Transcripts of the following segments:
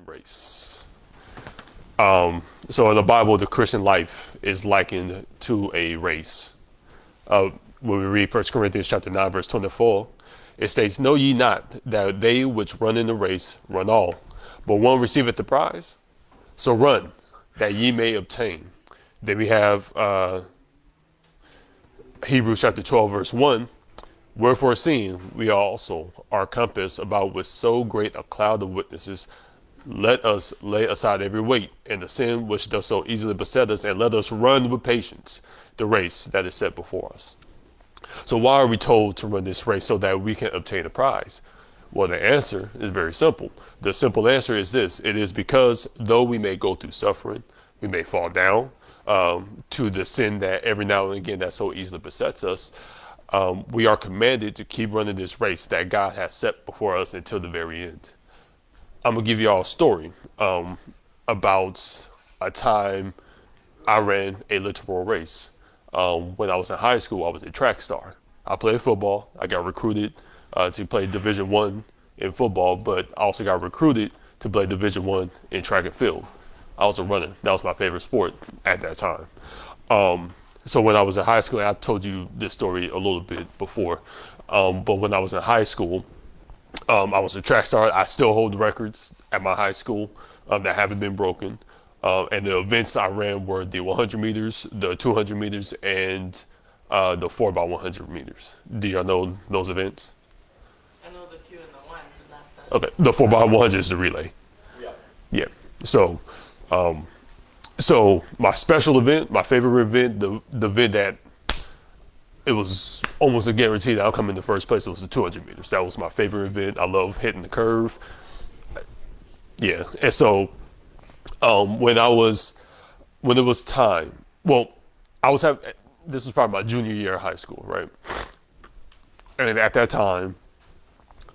Race. So in the Bible, the Christian life is likened to a race. Uh, when we read 1 Corinthians chapter 9, verse 24, it states, "Know ye not that they which run in the race run all, but one receiveth the prize? So run, that ye may obtain." Then we have Hebrews chapter 12, verse 1, "Wherefore seeing we also are compassed about with so great a cloud of witnesses, let us lay aside every weight and the sin which does so easily beset us, and let us run with patience the race that is set before us." So why are we told to run this race? So that we can obtain a prize. Well, the answer is very simple. The simple answer is this: it is because though we may go through suffering, we may fall down to the sin that every now and again that so easily besets us, we are commanded to keep running this race that God has set before us until the very end. I'm gonna give you all a story about a time I ran a literal race. When I was in high school, I was a track star. I played football. I got recruited to play Division 1 in football, but I also got recruited to play Division 1 in track and field. I was a runner. That was my favorite sport at that time. So when I was in high school, I told you this story a little bit before, but when I was in high school, I was a track star. I still hold the records at my high school that haven't been broken. And the events I ran were the 100 meters, the 200 meters, and the 4x100 meters. Do y'all know those events? I know the 2 and the 1, but not the. Okay, the 4x100 is the relay. Yeah. Yeah. So my special event, my favorite event, the event that it was almost a guarantee that I'll come in the first place, it was the 200 meters. That was my favorite event. I love hitting the curve. Yeah. And so when it was time, well, this was probably my junior year of high school, right? And at that time,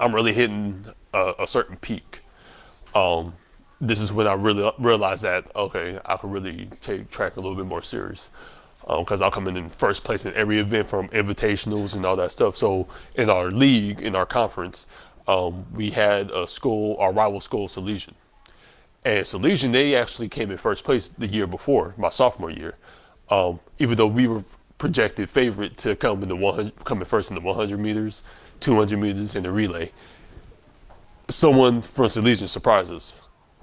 I'm really hitting a certain peak. This is when I really realized that, okay, I could really take track a little bit more serious. Because I'll come in first place in every event, from invitationals and all that stuff. So in our league, in our conference, we had our rival school, Salesian. And Salesian, they actually came in first place the year before, my sophomore year. Even though we were projected favorite to come in first in the 100 meters, 200 meters, and the relay. Someone from Salesian surprised us.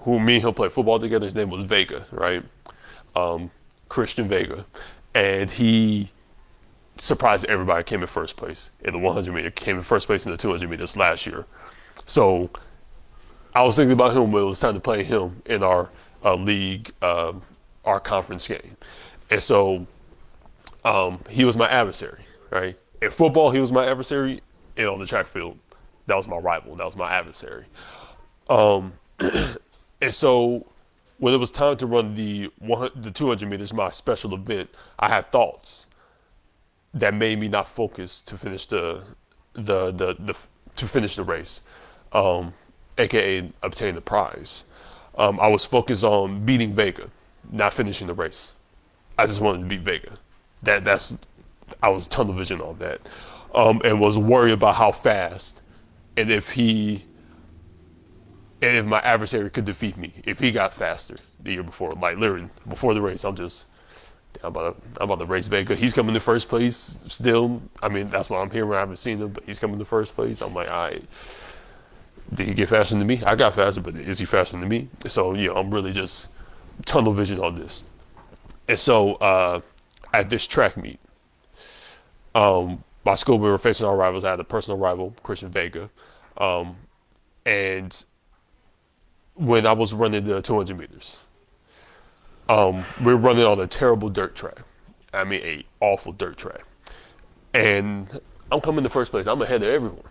Me and him played football together. His name was Vega, right? Christian Vega. And he surprised everybody, came in first place in the 100 meter, came in first place in the 200 meters last year. So I was thinking about him when it was time to play him in our league, our conference game. And so he was my adversary, right? In football, he was my adversary. And on the track field, that was my rival. That was my adversary. And so when it was time to run the 200 meters, my special event, I had thoughts that made me not focus to finish to finish the race, aka obtain the prize. I was focused on beating Vega, not finishing the race. I just wanted to beat Vega. I was tunnel vision on that, and was worried about how fast, and if my adversary could defeat me, if he got faster the year before, like literally before the race, I'm about to race Vega. He's coming to first place still. I mean, that's what I'm hearing. I haven't seen him, but he's coming to first place. I'm like, all right, did he get faster than me? I got faster, but is he faster than me? So yeah, I'm really just tunnel vision on this. And so at this track meet, my school, we were facing our rivals. I had a personal rival, Christian Vega, and when I was running the 200 meters, we were running on a terrible dirt track. I mean, a awful dirt track. And I'm coming to first place. I'm ahead of everyone.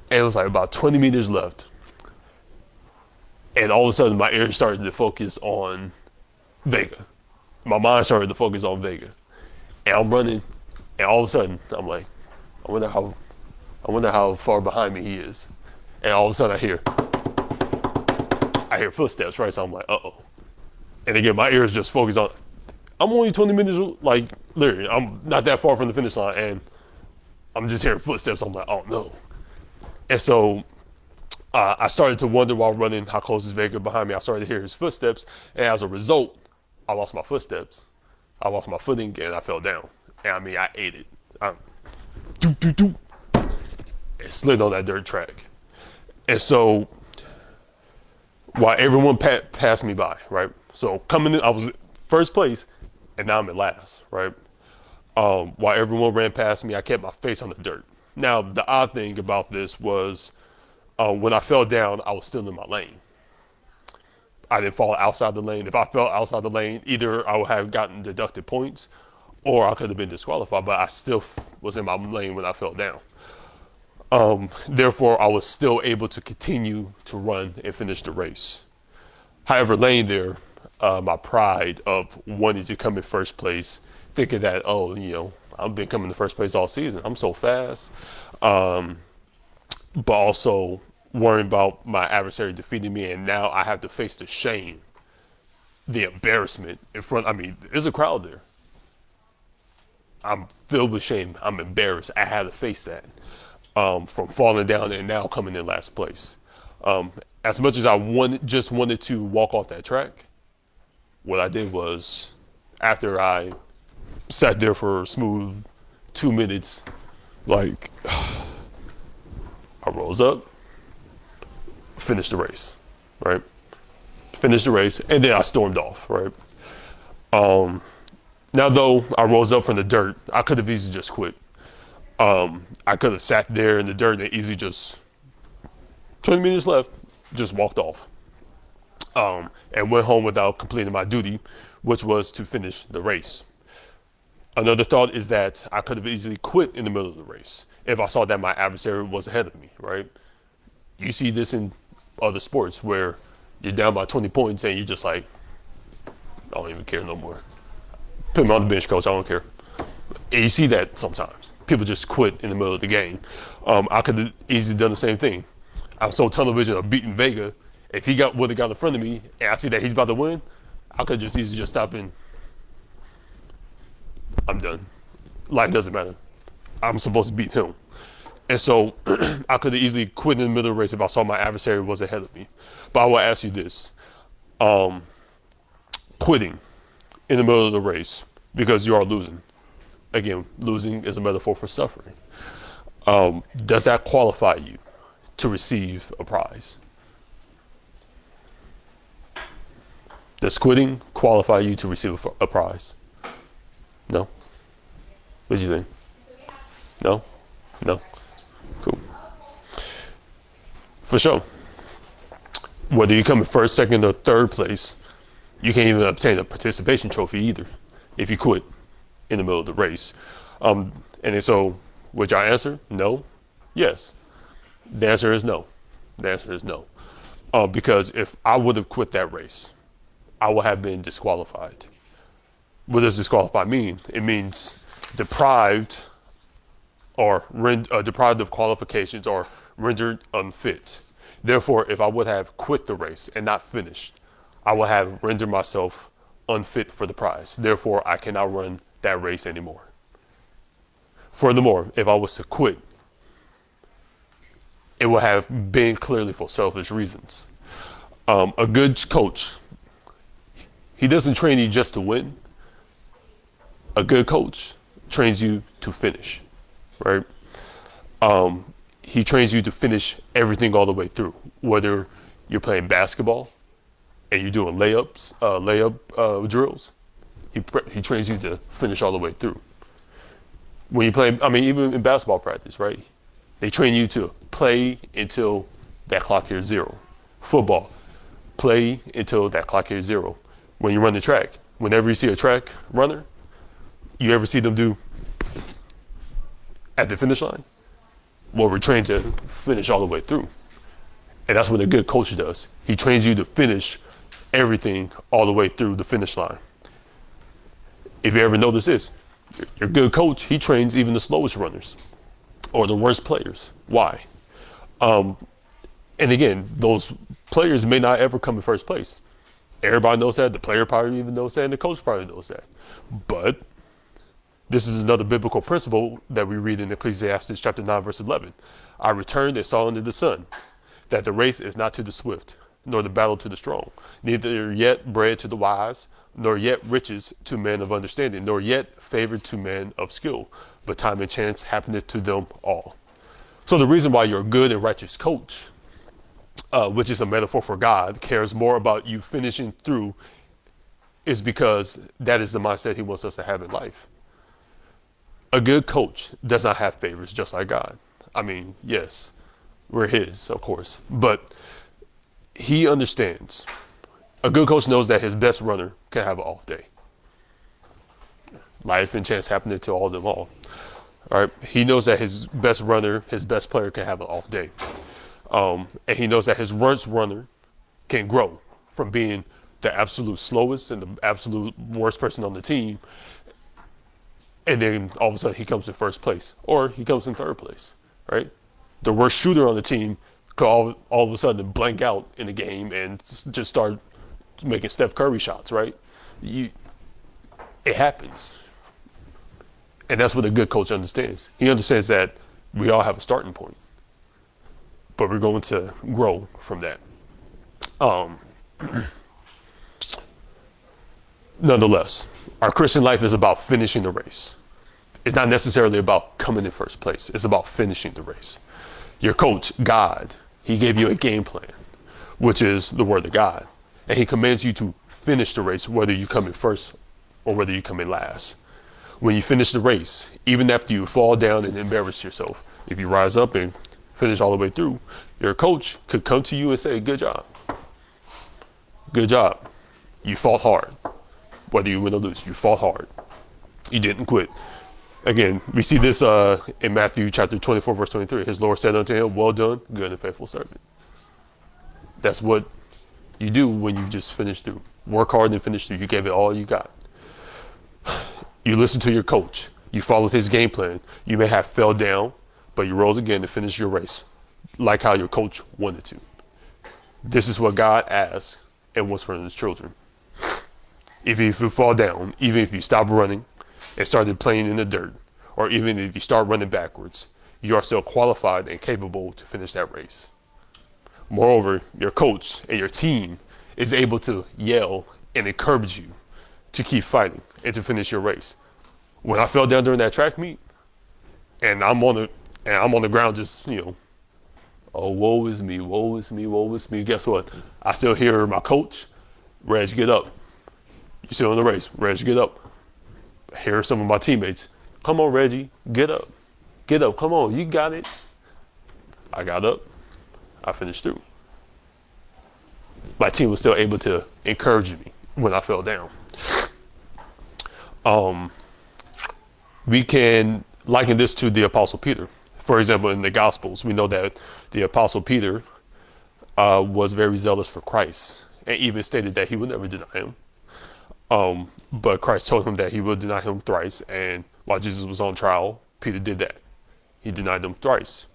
And it was like about 20 meters left. And all of a sudden, my ears started to focus on Vega. My mind started to focus on Vega. And I'm running, and all of a sudden, I'm like, I wonder how far behind me he is. And all of a sudden, I hear footsteps, right? So I'm like, uh-oh. And again, my ears just focus on, I'm only 20 minutes, like, literally, I'm not that far from the finish line, and I'm just hearing footsteps. I'm like, oh no. And so I started to wonder while running how close is Vega behind me. I started to hear his footsteps, and as a result, I lost my footsteps. I lost my footing, and I fell down. And I mean, I ate it. I, doo, doo, doo, and slid on that dirt track. And so, while everyone passed me by, right? So coming in, I was first place, and now I'm in last, right? While everyone ran past me, I kept my face on the dirt. Now, the odd thing about this was when I fell down, I was still in my lane. I didn't fall outside the lane. If I fell outside the lane, either I would have gotten deducted points or I could have been disqualified, but I still was in my lane when I fell down. Therefore, I was still able to continue to run and finish the race. However, laying there, my pride of wanting to come in first place, thinking that, oh, I've been coming in first place all season. I'm so fast. But also worrying about my adversary defeating me, and now I have to face the shame, the embarrassment in front. I mean, there's a crowd there. I'm filled with shame. I'm embarrassed. I had to face that from falling down and now coming in last place. As much as I just wanted to walk off that track, what I did was, after I sat there for a smooth 2 minutes, like, I rose up, finished the race, right? Finished the race, and then I stormed off, right? Now, though I rose up from the dirt, I could have easily just quit. I could have sat there in the dirt and easily just 20 minutes left, just walked off, and went home without completing my duty, which was to finish the race. Another thought is that I could have easily quit in the middle of the race if I saw that my adversary was ahead of me, right? You see this in other sports where you're down by 20 points and you're just like, I don't even care no more. Put me on the bench, coach, I don't care. And you see that sometimes. People just quit in the middle of the game. I could have easily done the same thing. I'm so tunnel vision of beating Vega. If he would have got in front of me and I see that he's about to win, I could just easily just stop and I'm done. Life doesn't matter. I'm supposed to beat him. And so I could have easily quit in the middle of the race if I saw my adversary was ahead of me. But I will ask you this. Quitting in the middle of the race because you are losing. Again, losing is a metaphor for suffering. Does that qualify you to receive a prize? Does quitting qualify you to receive a prize? No? What do you think? No? No? Cool. For sure. Whether you come in first, second, or third place, you can't even obtain a participation trophy either if you quit in the middle of the race. And so, would y'all answer? No? Yes. The answer is no. The answer is no. Because if I would have quit that race, I would have been disqualified. What does disqualify mean? It means deprived or deprived of qualifications or rendered unfit. Therefore, if I would have quit the race and not finished, I would have rendered myself unfit for the prize. Therefore, I cannot run that race anymore. Furthermore, if I was to quit, it would have been clearly for selfish reasons. A good coach, he doesn't train you just to win. A good coach trains you to finish, right? He trains you to finish everything all the way through. Whether you're playing basketball and you're doing layup drills, he trains you to finish all the way through. When you play, I mean, even in basketball practice, right? They train you to play until that clock hits zero. Football, play until that clock hits zero. When you run the track, whenever you see a track runner, you ever see them do at the finish line? Well, we're trained to finish all the way through. And that's what a good coach does. He trains you to finish everything all the way through the finish line. If you ever notice this, your good coach, he trains even the slowest runners or the worst players. Why? And again, those players may not ever come in first place. Everybody knows that. The player probably even knows that, and the coach probably knows that. But this is another biblical principle that we read in Ecclesiastes chapter 9, verse 11. I returned and saw under the sun that the race is not to the swift, nor the battle to the strong, neither yet bread to the wise, nor yet riches to men of understanding, nor yet favor to men of skill, but time and chance happeneth to them all. So the reason why your good and righteous coach, which is a metaphor for God, cares more about you finishing through is because that is the mindset he wants us to have in life. A good coach does not have favors, just like God. I mean, yes, we're his, of course, but he understands. A good coach knows that his best runner can have an off day. Life and chance happening to all of them all. All right. He knows that his best runner, his best player can have an off day. And he knows that his worst runner can grow from being the absolute slowest and the absolute worst person on the team. And then all of a sudden he comes in first place, or he comes in third place, right? The worst shooter on the team could all of a sudden blank out in the game and just start making Steph Curry shots, right? It happens. And that's what a good coach understands. He understands that we all have a starting point, but we're going to grow from that. Nonetheless, our Christian life is about finishing the race. It's not necessarily about coming in first place. It's about finishing the race. Your coach, God, he gave you a game plan, which is the word of God. And he commands you to finish the race, whether you come in first or whether you come in last. When you finish the race, even after you fall down and embarrass yourself, if you rise up and finish all the way through, your coach could come to you and say, good job. Good job. You fought hard. Whether you win or lose, you fought hard. You didn't quit. Again, we see this in Matthew chapter 24, verse 23. His Lord said unto him, well done, good and faithful servant. That's what you do when you just finish through. Work hard and finish through. You gave it all you got. You listen to your coach. You followed his game plan. You may have fell down, but you rose again to finish your race, like how your coach wanted to. This is what God asks and wants from his children. If you fall down, even if you stop running and started playing in the dirt, or even if you start running backwards, you are still qualified and capable to finish that race. Moreover, your coach and your team is able to yell and encourage you to keep fighting and to finish your race. When I fell down during that track meet, and I'm on the ground just, oh, woe is me, woe is me, woe is me. Guess what? I still hear my coach, Reg, get up. You're still in the race. Reg, get up. I hear some of my teammates, come on, Reggie, get up. Get up, come on, you got it. I got up. I finished through. My team was still able to encourage me when I fell down. We can liken this to the Apostle Peter. For example, in the Gospels, we know that the Apostle Peter was very zealous for Christ and even stated that he would never deny him. But Christ told him that he would deny him thrice. And while Jesus was on trial, Peter did that. He denied him thrice.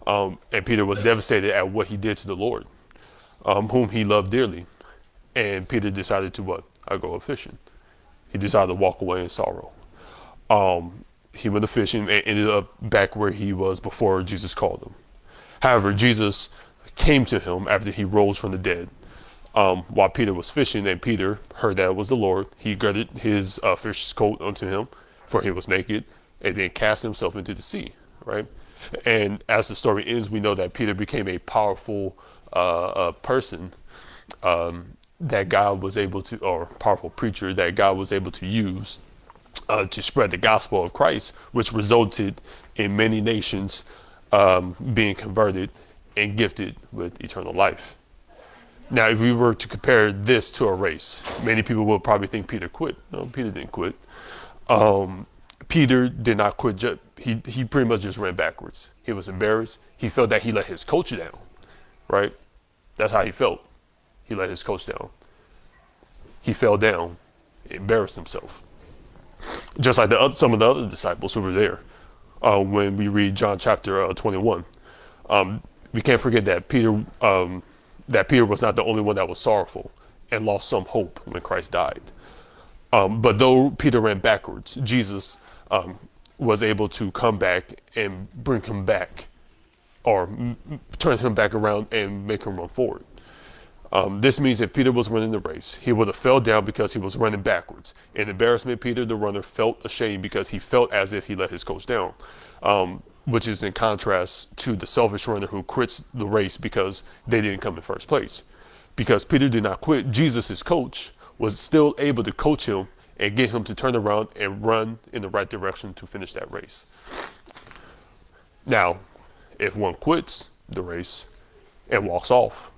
And Peter was devastated at what he did to the Lord, whom he loved dearly. And Peter decided to what? I go a fishing. He decided to walk away in sorrow. He went a fishing and ended up back where he was before Jesus called him. However, Jesus came to him after he rose from the dead. While Peter was fishing, and Peter heard that it was the Lord, he girded his fish's coat unto him, for he was naked, and then cast himself into the sea, right? And as the story ends, we know that Peter became a powerful person that God was able to, or powerful preacher that God was able to use to spread the gospel of Christ, which resulted in many nations being converted and gifted with eternal life. Now, if we were to compare this to a race, many people will probably think Peter quit. No, Peter didn't quit. Peter did not quit. He pretty much just ran backwards. He was embarrassed. He felt that he let his coach down, right? That's how he felt. He let his coach down. He fell down, embarrassed himself. Just like some of the other disciples who were there. When we read John chapter 21, we can't forget that Peter was not the only one that was sorrowful and lost some hope when Christ died. But though Peter ran backwards, Jesus was able to come back and bring him back or turn him back around and make him run forward. This means if Peter was running the race, he would have fell down because he was running backwards. In embarrassment, Peter, the runner, felt ashamed because he felt as if he let his coach down, which is in contrast to the selfish runner who quits the race because they didn't come in first place. Because Peter did not quit, Jesus, his coach, was still able to coach him and get him to turn around and run in the right direction to finish that race. Now, if one quits the race and walks off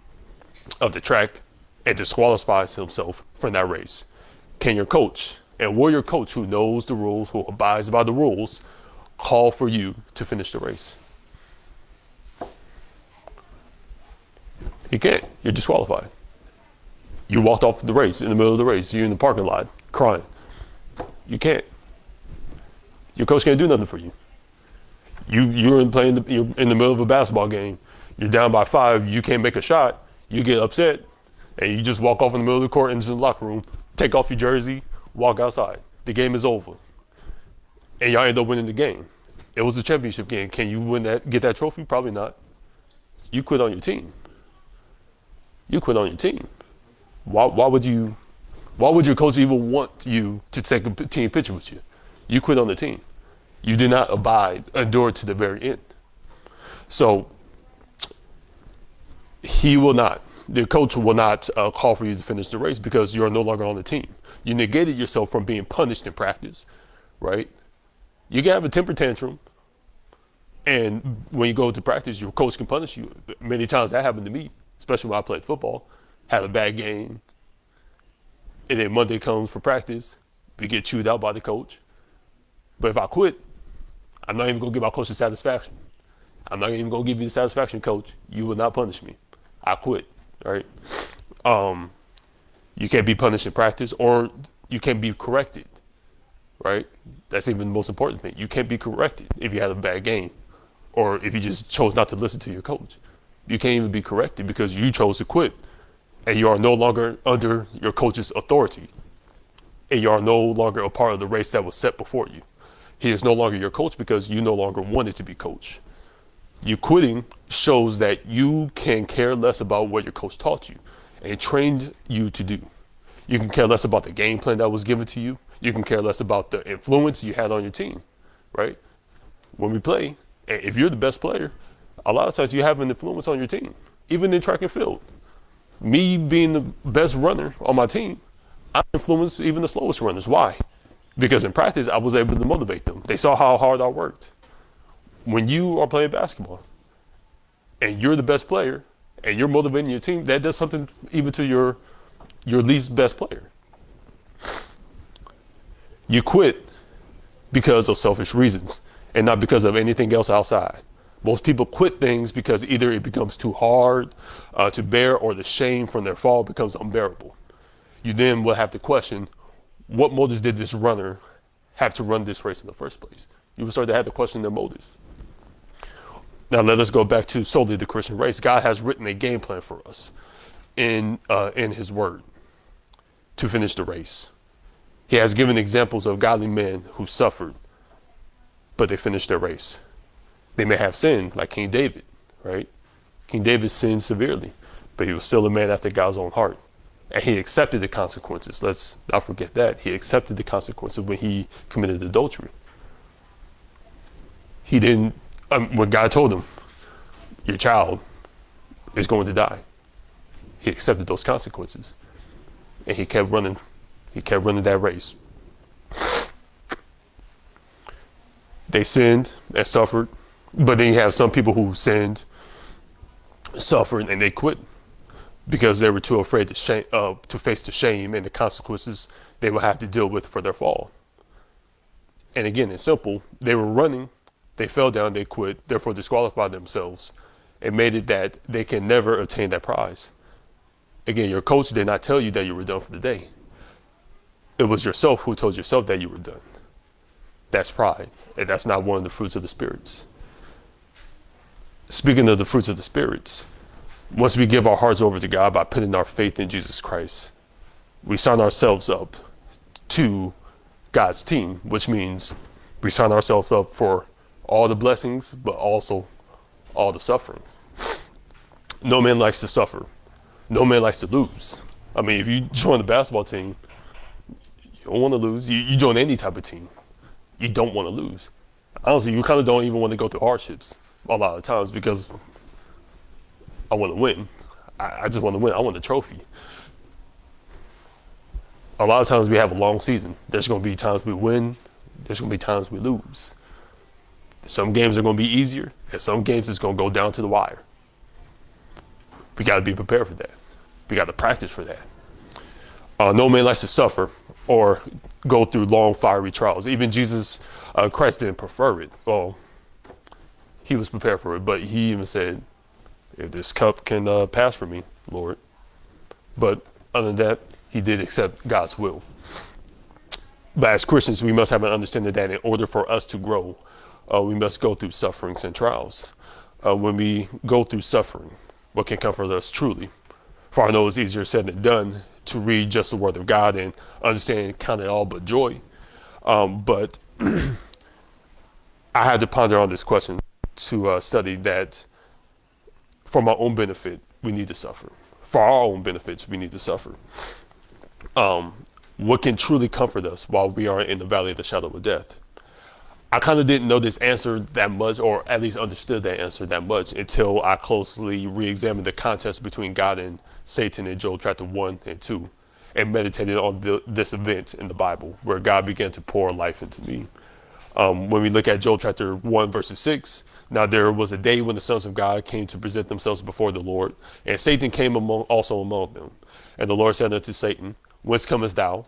of the track and disqualifies himself from that race, can your coach, and will your coach who knows the rules, who abides by the rules, call for you to finish the race? He can't. You're disqualified. You walked off the race in the middle of the race. You're in the parking lot crying. You can't. Your coach can't do nothing for you. You're in the middle of a basketball game. You're down by 5. You can't make a shot. You get upset, and you just walk off in the middle of the court into the locker room, take off your jersey, walk outside. The game is over, and y'all end up winning the game. It was a championship game. Can you win that? Get that trophy? Probably not. You quit on your team. You quit on your team. Why would your coach even want you to take a team picture with you? You quit on the team. You did not endure to the very end. So the coach will not call for you to finish the race because you're no longer on the team. You negated yourself from being punished in practice, right? You can have a temper tantrum, and when you go to practice, your coach can punish you. Many times that happened to me, especially when I played football. Had a bad game, and then Monday comes for practice, we get chewed out by the coach. But if I quit, I'm not even gonna give my coach the satisfaction. I'm not even gonna give you the satisfaction, coach. You will not punish me. I quit, right? You can't be punished in practice, or you can't be corrected, right? That's even the most important thing. You can't be corrected if you had a bad game, or if you just chose not to listen to your coach. You can't even be corrected because you chose to quit, and you are no longer under your coach's authority, and you are no longer a part of the race that was set before you. He is no longer your coach because you no longer wanted to be coach. You quitting shows that you can care less about what your coach taught you and trained you to do. You can care less about the game plan that was given to you. You can care less about the influence you had on your team, right? When we play, and if you're the best player, a lot of times you have an influence on your team, even in track and field. Me being the best runner on my team, I influence even the slowest runners. Why? Because in practice, I was able to motivate them. They saw how hard I worked. When you are playing basketball and you're the best player and you're motivating your team, that does something even to your least best player. You quit because of selfish reasons and not because of anything else outside. Most people quit things because either it becomes too hard to bear, or the shame from their fall becomes unbearable. You then will have to question, what motives did this runner have to run this race in the first place? You will start to have to question their motives. Now let us go back to solely the Christian race. God has written a game plan for us in His Word to finish the race. He has given examples of godly men who suffered, but they finished their race. They may have sinned, like King David, right? King David sinned severely, but he was still a man after God's own heart. And he accepted the consequences. Let's not forget that. He accepted the consequences when he committed adultery. He didn't, when God told him, your child is going to die, he accepted those consequences. And he kept running that race. They sinned and suffered, but then you have some people who sinned, suffered, and they quit because they were too afraid to face the shame and the consequences they would have to deal with for their fall. And again, it's simple. They were running, they fell down, they quit, therefore disqualified themselves and made it that they can never attain that prize. Again, your coach did not tell you that you were done for the day. It was yourself who told yourself that you were done. That's pride, and that's not one of the fruits of the spirits. Speaking of the fruits of the spirits, once we give our hearts over to God by putting our faith in Jesus Christ, we sign ourselves up to God's team, which means we sign ourselves up for all the blessings, but also all the sufferings. No man likes to suffer. No man likes to lose. I mean, if you join the basketball team, you don't want to lose. You join any type of team, you don't want to lose. Honestly, you kind of don't even want to go through hardships a lot of times because I want to win. I just want to win. I want a trophy. A lot of times we have a long season. There's going to be times we win. There's going to be times we lose. Some games are going to be easier, and some games it's going to go down to the wire. We got to be prepared for that. We got to practice for that. No man likes to suffer or go through long, fiery trials. Even Jesus Christ didn't prefer it. Well, he was prepared for it, but he even said, if this cup can pass from me, Lord. But other than that, he did accept God's will. But as Christians, we must have an understanding that in order for us to grow, we must go through sufferings and trials. When we go through suffering, what can comfort us truly? For I know it's easier said than done to read just the word of God and understand count it all but joy. But I had to ponder on this question to study that for my own benefit, we need to suffer. For our own benefits, we need to suffer. What can truly comfort us while we are in the valley of the shadow of death? I kind of didn't know this answer that much, or at least understood that answer that much, until I closely re-examined the contest between God and Satan in Job chapter 1 and 2, and meditated on this event in the Bible where God began to pour life into me. When we look at Job chapter 1 verses 6, now there was a day when the sons of God came to present themselves before the Lord, and Satan came also among them. And the Lord said unto Satan, Whence comest thou?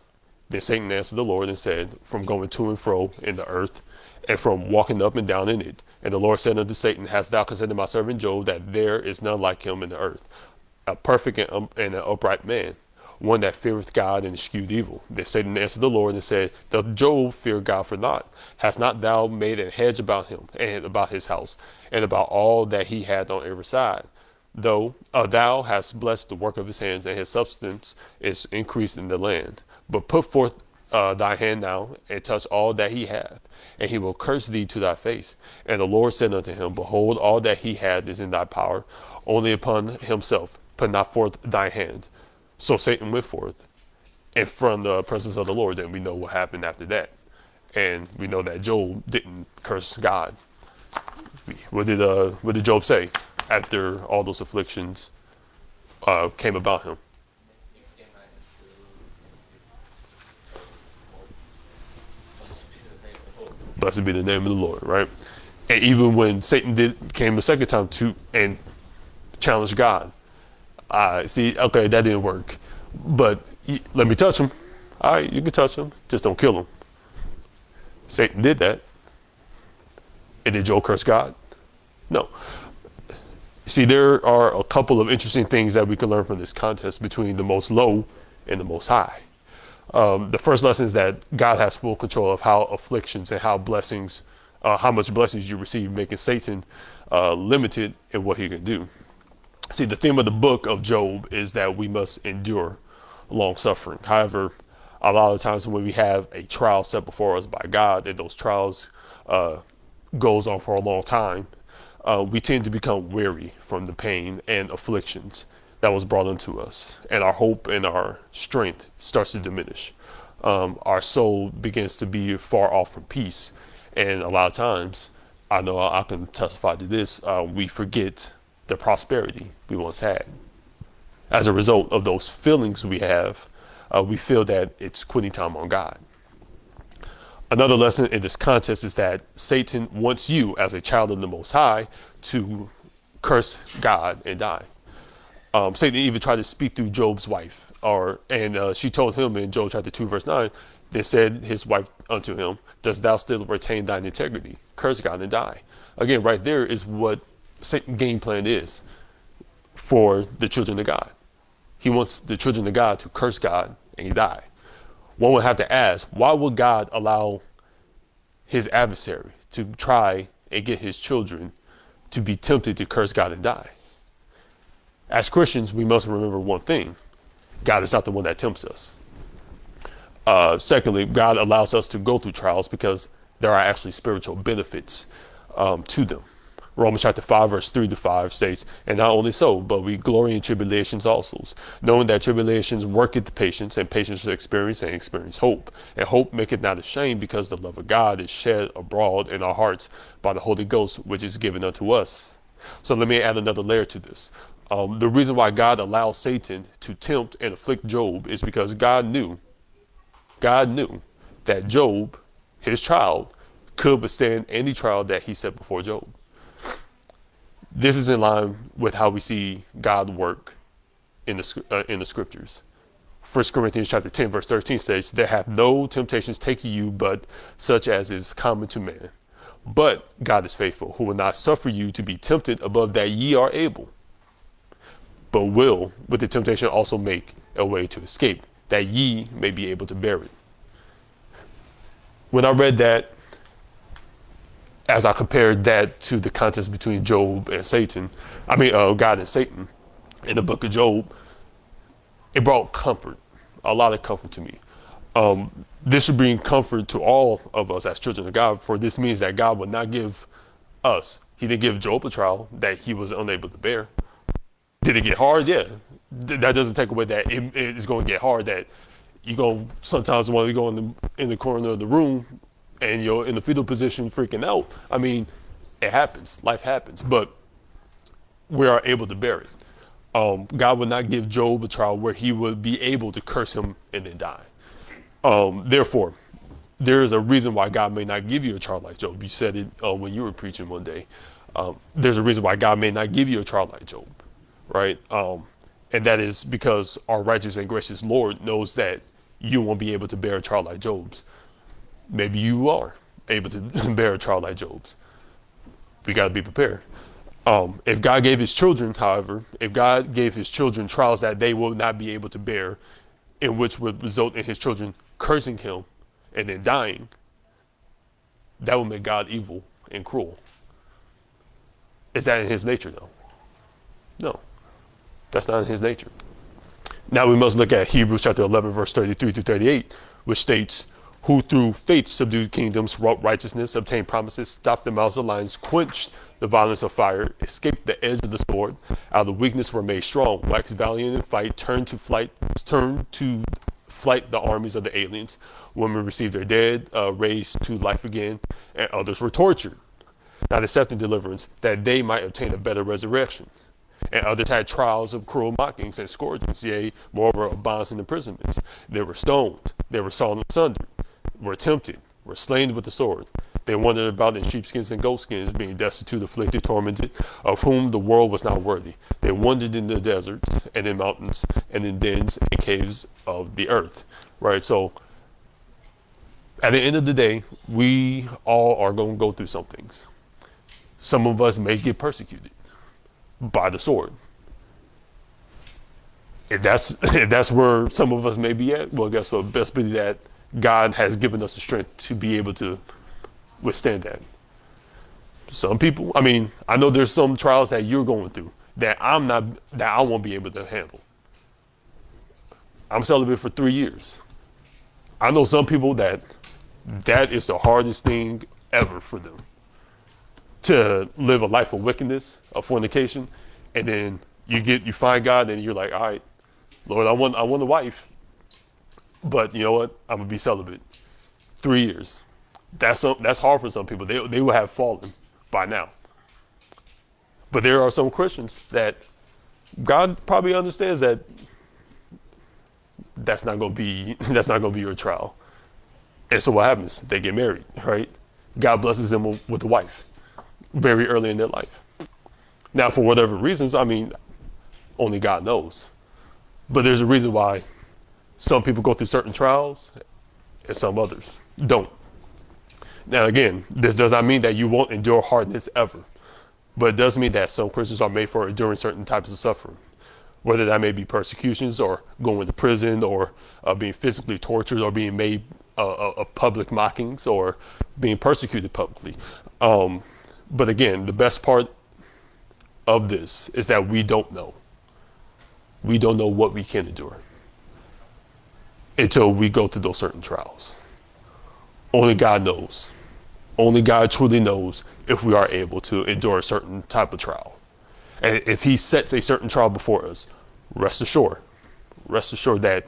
Then Satan answered the Lord and said, From going to and fro in the earth, and from walking up and down in it. And the Lord said unto Satan, Hast thou considered my servant Job, that there is none like him in the earth, a perfect and an upright man, one that feareth God and eschewed evil? Then Satan answered the Lord and said, Doth Job fear God for naught? Hast not thou made a hedge about him, and about his house, and about all that he hath on every side? Though thou hast blessed the work of his hands, and his substance is increased in the land. But put forth thy hand now, and touch all that he hath, and he will curse thee to thy face. And the Lord said unto him, Behold, all that he hath is in thy power, only upon himself put not forth thy hand. So Satan went forth, and from the presence of the Lord, then we know what happened after that. And we know that Job didn't curse God. What did Job say after all those afflictions came about him? Blessed be the name of the Lord, right? And even when Satan came the second time to and challenged God, see, okay, that didn't work. But let me touch him. All right, you can touch him, just don't kill him. Satan did that. And did Job curse God? No. See, there are a couple of interesting things that we can learn from this contest between the most low and the most high. The first lesson is that God has full control of how afflictions and how blessings, how much blessings you receive, making Satan limited in what he can do. See, the theme of the book of Job is that we must endure long suffering. However, a lot of times when we have a trial set before us by God, and those trials goes on for a long time, we tend to become weary from the pain and afflictions that was brought into us, and our hope and our strength starts to diminish. Our soul begins to be far off from peace, and a lot of times, I know I can testify to this, we forget the prosperity we once had. As a result of those feelings we have, we feel that it's quitting time on God. Another lesson in this contest is that Satan wants you, as a child of the Most High, to curse God and die. Satan even tried to speak through Job's wife, and she told him in Job chapter 2 verse 9, then said his wife unto him, Dost thou still retain thine integrity? Curse God and die. Again, right there is what Satan's game plan is for the children of God. He wants the children of God to curse God and die. One would have to ask, why would God allow his adversary to try and get his children to be tempted to curse God and die? As Christians, we must remember one thing. God is not the one that tempts us. Secondly, God allows us to go through trials because there are actually spiritual benefits to them. Romans chapter 5, verse 3 to 5 states, and not only so, but we glory in tribulations also, knowing that tribulations worketh patience, and patience experience, and experience hope. And hope maketh not ashamed, because the love of God is shed abroad in our hearts by the Holy Ghost, which is given unto us. So let me add another layer to this. The reason why God allowed Satan to tempt and afflict Job is because God knew that Job, his child, could withstand any trial that he set before Job. This is in line with how we see God work in the scriptures. 1 Corinthians chapter 10, verse 13 states, there hath no temptations taken you but such as is common to man. But God is faithful, who will not suffer you to be tempted above that ye are able, but will with the temptation also make a way to escape, that ye may be able to bear it. When I read that, as I compared that to the contest between Job and Satan, God and Satan in the book of Job, it brought comfort, a lot of comfort to me. This should bring comfort to all of us as children of God, for this means that God would not give us, he didn't give Job a trial that he was unable to bear. Did it get hard? Yeah. That doesn't take away that it's going to get hard, that you go sometimes when you go in the corner of the room and you're in the fetal position freaking out. I mean, it happens. Life happens. But we are able to bear it. God would not give Job a trial where he would be able to curse him and then die. Therefore, there is a reason why God may not give you a trial like Job. You said it when you were preaching one day. There's a reason why God may not give you a trial like Job, right? And that is because our righteous and gracious Lord knows that you won't be able to bear a trial like Job's. Maybe you are able to bear a trial like Job's. We got to be prepared. If God gave his children, however, if God gave his children trials that they will not be able to bear, in which would result in his children cursing him and then dying, that would make God evil and cruel. Is that in his nature, though? No, that's not in his nature. Now we must look at Hebrews chapter 11, verse 33 to 38, which states, who through faith subdued kingdoms, wrought righteousness, obtained promises, stopped the mouths of lions, quenched the violence of fire, escaped the edge of the sword, out of the weakness were made strong, waxed valiant in fight, turned to flight the armies of the aliens. Women received their dead, raised to life again, and others were tortured, not accepting deliverance, that they might obtain a better resurrection. And others had trials of cruel mockings and scourgings, yea, moreover of bonds and imprisonments. They were stoned, they were sawn asunder, were tempted, were slain with the sword. They wandered about in sheepskins and goatskins, being destitute, afflicted, tormented, of whom the world was not worthy. They wandered in the deserts and in mountains and in dens and caves of the earth. Right? So at the end of the day, we all are going to go through some things. Some of us may get persecuted by the sword. If that's where some of us may be at, well, guess what? Best believe that God has given us the strength to be able to withstand that. Some people, I know there's some trials that you're going through that I won't be able to handle. I'm celibate for 3 years. I know some people that is the hardest thing ever for them, to live a life of wickedness, of fornication, and then you find God and you're like, all right, Lord, I want a wife, but you know what? I'm gonna be celibate. 3 years. That's hard for some people. They will have fallen by now. But there are some Christians that God probably understands that that's not gonna be your trial. And so what happens? They get married, right? God blesses them with a wife very early in their life. Now, for whatever reasons, only God knows. But there's a reason why some people go through certain trials and some others don't. Now, again, this does not mean that you won't endure hardness ever, but it does mean that some Christians are made for enduring certain types of suffering, whether that may be persecutions or going to prison or being physically tortured or being made public mockings or being persecuted publicly. But again, the best part of this is that we don't know. We don't know what we can endure until we go through those certain trials. Only God knows. Only God truly knows if we are able to endure a certain type of trial. And if he sets a certain trial before us, rest assured that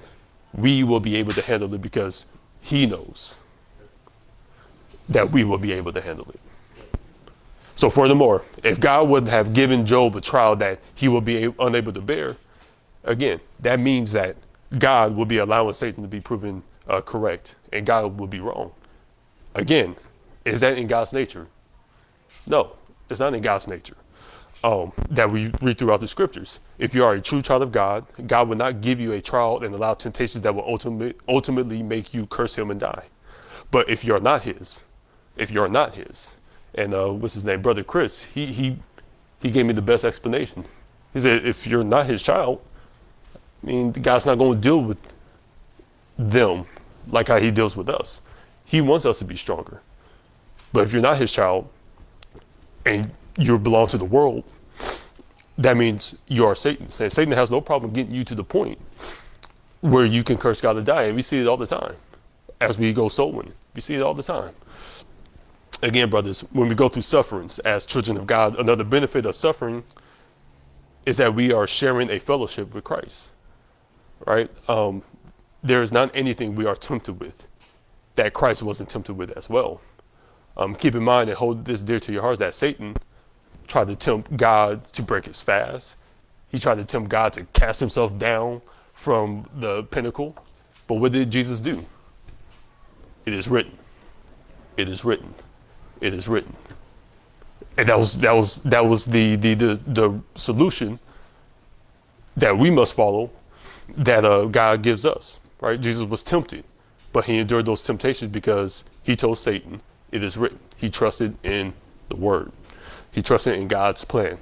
we will be able to handle it because he knows that we will be able to handle it. So furthermore, if God would have given Job a trial that he will be unable to bear, again, that means that God will be allowing Satan to be proven correct and God will be wrong. Again, is that in God's nature? No, it's not in God's nature. That we read throughout the scriptures. If you are a true child of God, God will not give you a trial and allow temptations that will ultimately make you curse him and die. But if you're not his, and what's his name, brother Chris, he gave me the best explanation. He said, if you're not his child, I mean, God's not going to deal with them like how he deals with us. He wants us to be stronger. But if you're not his child and you belong to the world, that means you are Satan. And Satan has no problem getting you to the point where you can curse God and die. And we see it all the time as we go soul winning. We see it all the time. Again, brothers, when we go through sufferings as children of God, another benefit of suffering is that we are sharing a fellowship with Christ, right? There is not anything we are tempted with that Christ wasn't tempted with as well. Keep in mind and hold this dear to your hearts that Satan tried to tempt God to break his fast. He tried to tempt God to cast himself down from the pinnacle. But what did Jesus do? It is written. It is written. It is written. And that was the solution that we must follow, that God gives us. Right? Jesus was tempted, but he endured those temptations because he told Satan, it is written. He trusted in the word. He trusted in God's plan.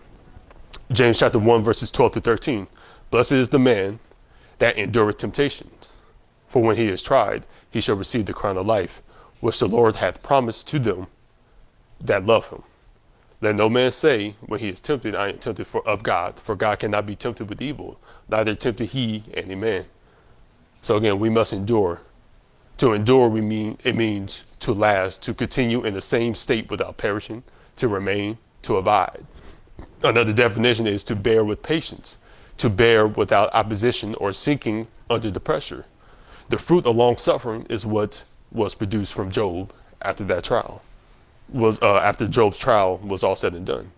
James chapter 1, verses 12 to 13. Blessed is the man that endureth temptations. For when he is tried, he shall receive the crown of life, which the Lord hath promised to them that love him. Let no man say, when he is tempted, I am tempted of God. For God cannot be tempted with evil, neither tempted he any man. So again, we must endure. To endure, it means to last, to continue in the same state without perishing, to remain, to abide. Another definition is to bear with patience, to bear without opposition or sinking under the pressure. The fruit of long suffering is what was produced from Job after that trial, after Job's trial was all said and done.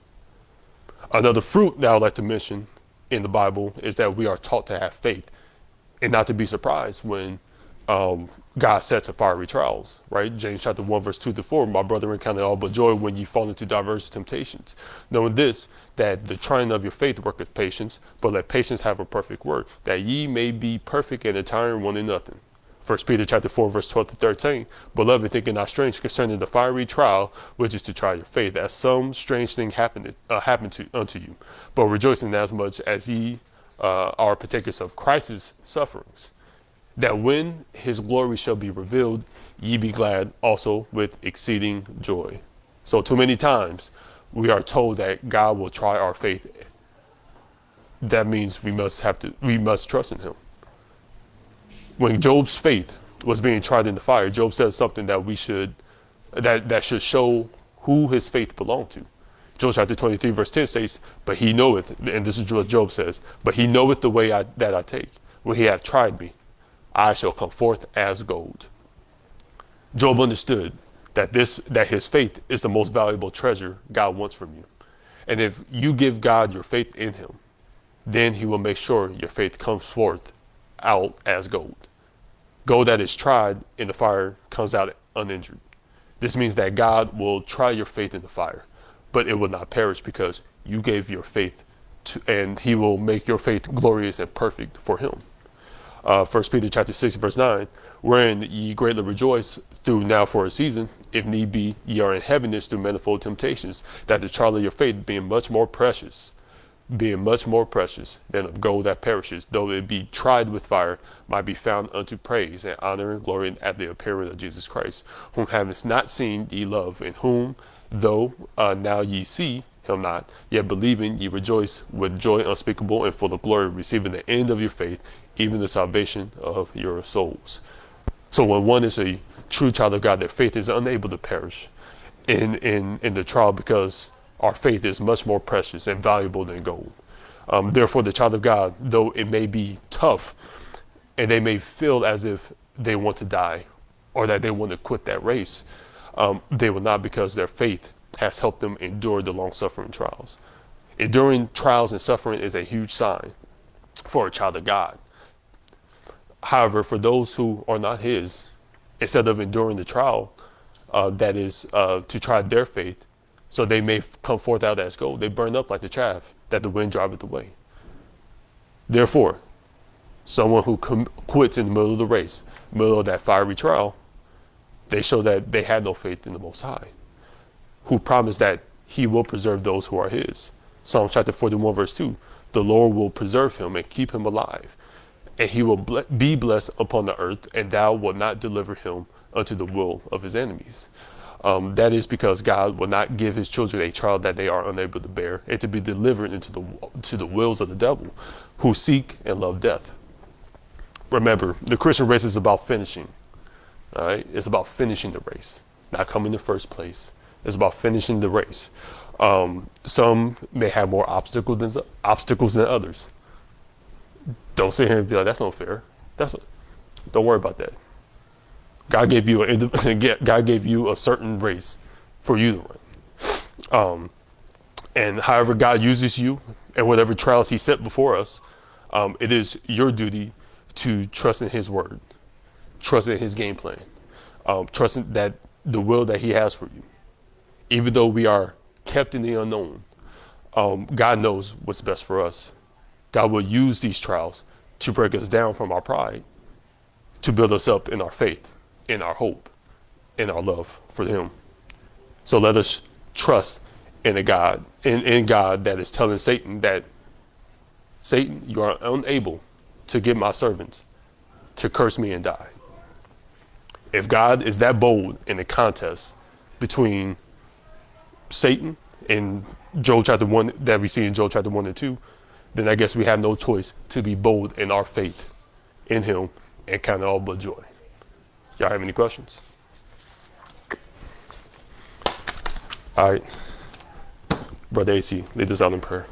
Another fruit that I would like to mention in the Bible is that we are taught to have faith and not to be surprised when God sets a fiery trials, right? James chapter 1, verse 2 to 4, my brethren, count it all but joy when ye fall into diverse temptations, knowing this, that the trying of your faith worketh patience, but let patience have a perfect work, that ye may be perfect and entire, wanting nothing. 1 Peter chapter 4, verse 12 to 13, beloved, thinking not strange concerning the fiery trial, which is to try your faith, as some strange thing happened unto you, but rejoicing as much as ye are partakers of Christ's sufferings, that when his glory shall be revealed, ye be glad also with exceeding joy. So too many times we are told that God will try our faith. That means we must trust in him. When Job's faith was being tried in the fire, Job said something that should show who his faith belonged to. Job chapter 23 verse 10 states, but he knoweth, and this is what Job says, but he knoweth the way that I take. When he hath tried me, I shall come forth as gold. Job understood that his faith is the most valuable treasure God wants from you. And if you give God your faith in him, then he will make sure your faith comes forth out as gold. Gold that is tried in the fire comes out uninjured. This means that God will try your faith in the fire, but it will not perish because you gave your faith and he will make your faith glorious and perfect for him. 1 Peter chapter 6 verse 9, wherein ye greatly rejoice through now for a season, if need be, ye are in heaviness through manifold temptations, that the trial of your faith being much more precious than of gold that perishes, though it be tried with fire, might be found unto praise and honor and glory at the appearing of Jesus Christ, whom having not seen ye love, in whom, though now ye see him not, yet believing ye rejoice with joy unspeakable and full of glory, receiving the end of your faith, even the salvation of your souls. So when one is a true child of God, their faith is unable to perish. in the trial because our faith is much more precious and valuable than gold. Therefore, the child of God, though it may be tough and they may feel as if they want to die or that they want to quit that race, they will not, because their faith has helped them endure the long suffering trials. Enduring trials and suffering is a huge sign for a child of God. However, for those who are not his, instead of enduring the trial, that is to try their faith, so they may come forth out as gold, they burn up like the chaff that the wind driveth away. Therefore, someone who quits in the middle of the race, middle of that fiery trial, they show that they had no faith in the Most High, who promised that he will preserve those who are his. Psalm chapter 41 verse 2, the Lord will preserve him and keep him alive, and he will be blessed upon the earth, and thou wilt not deliver him unto the will of his enemies. That is because God will not give his children a trial that they are unable to bear, and to be delivered into the wills of the devil, who seek and love death. Remember, the Christian race is about finishing. All right, it's about finishing the race, not coming in first place. It's about finishing the race. Some may have more obstacles than others. Don't sit here and be like, that's unfair. Don't worry about that. God gave you a certain race for you to run. And however God uses you and whatever trials he set before us, it is your duty to trust in his word, trust in his game plan, trust in that the will that he has for you. Even though we are kept in the unknown, God knows what's best for us. God will use these trials to break us down from our pride, to build us up in our faith, in our hope, in our love for him. So let us trust in God that is telling Satan that, Satan, you are unable to get my servants to curse me and die. If God is that bold in the contest between Satan and Job chapter 1 that we see in Job chapter 1 and 2, then I guess we have no choice to be bold in our faith in him and count it all but joy. Y'all have any questions? All right. Brother AC, lead us out in prayer.